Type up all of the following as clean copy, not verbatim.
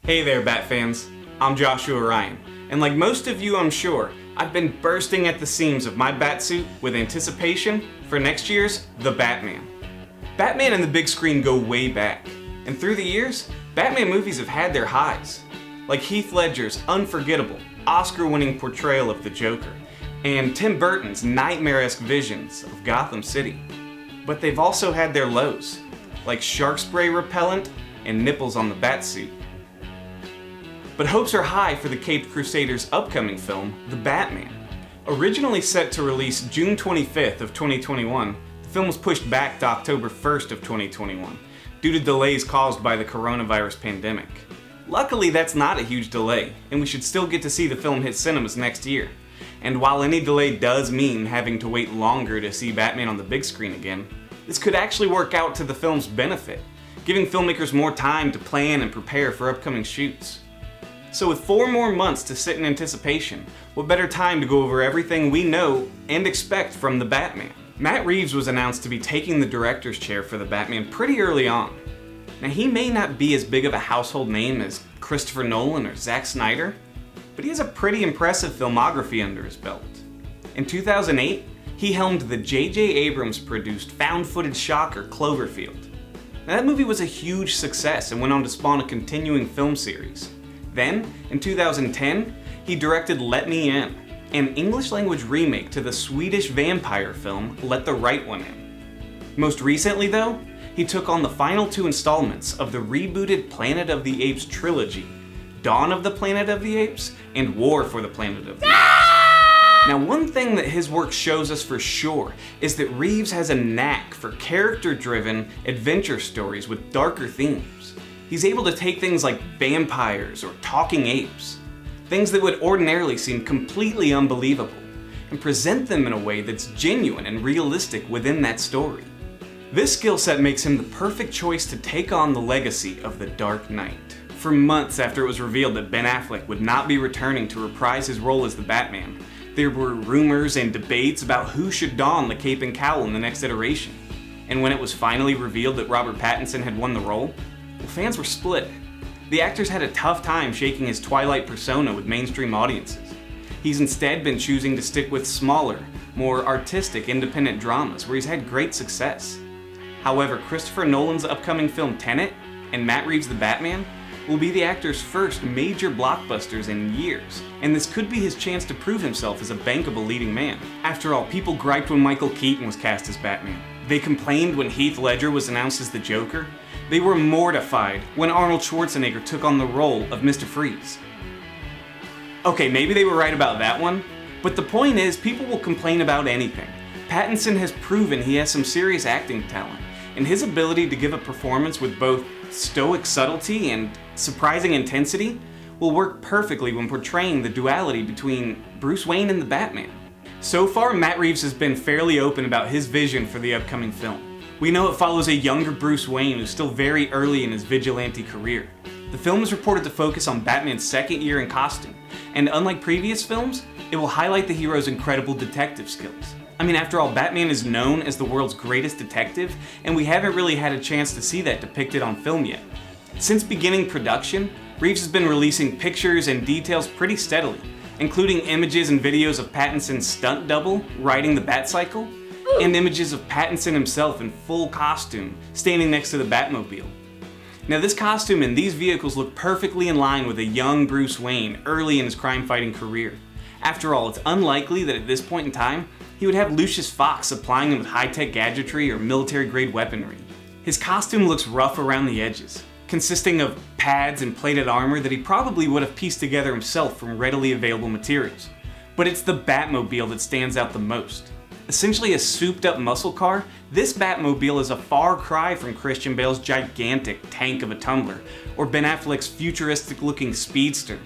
Hey there, Bat fans. I'm Joshua Ryan, and like most of you, I'm sure, I've been bursting at the seams of my Batsuit with anticipation for next year's The Batman. Batman and the big screen go way back, and through the years, Batman movies have had their highs, like Heath Ledger's unforgettable, Oscar-winning portrayal of the Joker, and Tim Burton's nightmare-esque visions of Gotham City. But they've also had their lows, like shark spray repellent and nipples on the Batsuit. But hopes are high for the Caped Crusader's upcoming film, The Batman. Originally set to release June 25th of 2021, the film was pushed back to October 1st of 2021 due to delays caused by the coronavirus pandemic. Luckily, that's not a huge delay, and we should still get to see the film hit cinemas next year. And while any delay does mean having to wait longer to see Batman on the big screen again, this could actually work out to the film's benefit, giving filmmakers more time to plan and prepare for upcoming shoots. So with 4 more months to sit in anticipation, what better time to go over everything we know and expect from The Batman? Matt Reeves was announced to be taking the director's chair for The Batman pretty early on. Now he may not be as big of a household name as Christopher Nolan or Zack Snyder, but he has a pretty impressive filmography under his belt. In 2008, he helmed the J.J. Abrams produced found footage shocker Cloverfield. Now that movie was a huge success and went on to spawn a continuing film series. Then, in 2010, he directed Let Me In, an English-language remake to the Swedish vampire film Let the Right One In. Most recently, though, he took on the final 2 installments of the rebooted Planet of the Apes trilogy, Dawn of the Planet of the Apes and War for the Planet of the Apes. Now, one thing that his work shows us for sure is that Reeves has a knack for character-driven adventure stories with darker themes. He's able to take things like vampires or talking apes, things that would ordinarily seem completely unbelievable, and present them in a way that's genuine and realistic within that story. This skill set makes him the perfect choice to take on the legacy of The Dark Knight. For months after it was revealed that Ben Affleck would not be returning to reprise his role as the Batman, there were rumors and debates about who should don the cape and cowl in the next iteration. And when it was finally revealed that Robert Pattinson had won the role, well, fans were split. The actor's had a tough time shaking his Twilight persona with mainstream audiences. He's instead been choosing to stick with smaller, more artistic independent dramas where he's had great success. However, Christopher Nolan's upcoming film Tenet and Matt Reeves' The Batman will be the actor's first major blockbusters in years, and this could be his chance to prove himself as a bankable leading man. After all, people griped when Michael Keaton was cast as Batman. They complained when Heath Ledger was announced as the Joker. They were mortified when Arnold Schwarzenegger took on the role of Mr. Freeze. Okay, maybe they were right about that one, but the point is, people will complain about anything. Pattinson has proven he has some serious acting talent, and his ability to give a performance with both stoic subtlety and surprising intensity will work perfectly when portraying the duality between Bruce Wayne and the Batman. So far, Matt Reeves has been fairly open about his vision for the upcoming film. We know it follows a younger Bruce Wayne who's still very early in his vigilante career. The film is reported to focus on Batman's second year in costume, and unlike previous films, it will highlight the hero's incredible detective skills. I mean, after all, Batman is known as the world's greatest detective, and we haven't really had a chance to see that depicted on film yet. Since beginning production, Reeves has been releasing pictures and details pretty steadily, including images and videos of Pattinson's stunt double riding the Batcycle, and images of Pattinson himself in full costume, standing next to the Batmobile. Now this costume and these vehicles look perfectly in line with a young Bruce Wayne early in his crime-fighting career. After all, it's unlikely that at this point in time, he would have Lucius Fox supplying him with high-tech gadgetry or military-grade weaponry. His costume looks rough around the edges, consisting of pads and plated armor that he probably would have pieced together himself from readily available materials. But it's the Batmobile that stands out the most. Essentially a souped-up muscle car, this Batmobile is a far cry from Christian Bale's gigantic tank of a tumbler, or Ben Affleck's futuristic-looking speedster.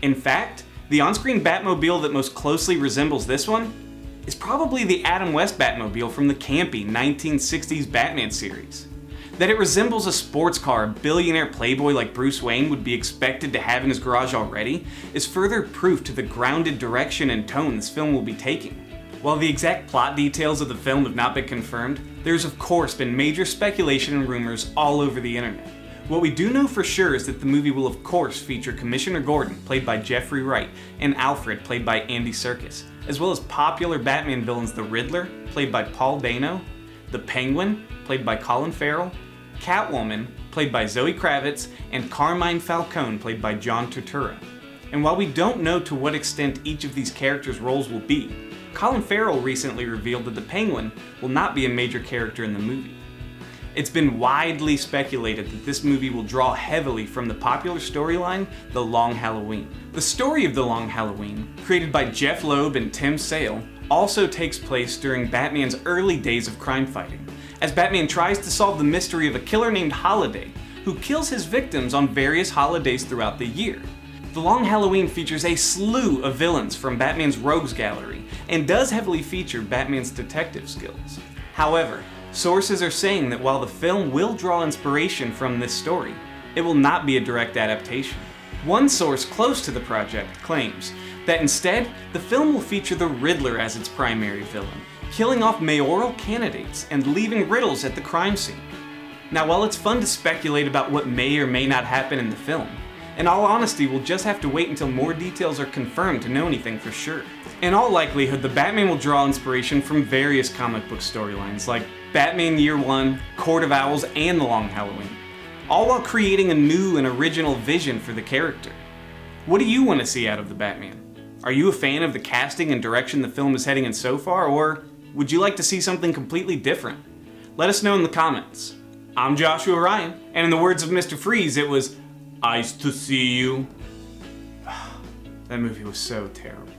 In fact, the on-screen Batmobile that most closely resembles this one is probably the Adam West Batmobile from the campy 1960s Batman series. That it resembles a sports car a billionaire playboy like Bruce Wayne would be expected to have in his garage already is further proof to the grounded direction and tone this film will be taking. While the exact plot details of the film have not been confirmed, there's of course been major speculation and rumors all over the internet. What we do know for sure is that the movie will of course feature Commissioner Gordon, played by Jeffrey Wright, and Alfred, played by Andy Serkis, as well as popular Batman villains the Riddler, played by Paul Dano, the Penguin, played by Colin Farrell, Catwoman, played by Zoe Kravitz, and Carmine Falcone, played by John Turturro. And while we don't know to what extent each of these characters' roles will be, Colin Farrell recently revealed that the Penguin will not be a major character in the movie. It's been widely speculated that this movie will draw heavily from the popular storyline, The Long Halloween. The story of The Long Halloween, created by Jeff Loeb and Tim Sale, also takes place during Batman's early days of crime fighting, as Batman tries to solve the mystery of a killer named Holiday, who kills his victims on various holidays throughout the year. The Long Halloween features a slew of villains from Batman's Rogues Gallery, and does heavily feature Batman's detective skills. However, sources are saying that while the film will draw inspiration from this story, it will not be a direct adaptation. One source close to the project claims that instead, the film will feature the Riddler as its primary villain, killing off mayoral candidates and leaving riddles at the crime scene. Now, while it's fun to speculate about what may or may not happen in the film, in all honesty, we'll just have to wait until more details are confirmed to know anything for sure. In all likelihood, the Batman will draw inspiration from various comic book storylines like Batman Year One, Court of Owls, and The Long Halloween, all while creating a new and original vision for the character. What do you want to see out of the Batman? Are you a fan of the casting and direction the film is heading in so far, or would you like to see something completely different? Let us know in the comments. I'm Joshua Ryan, and in the words of Mr. Freeze, it was "Ice to see you." That movie was so terrible.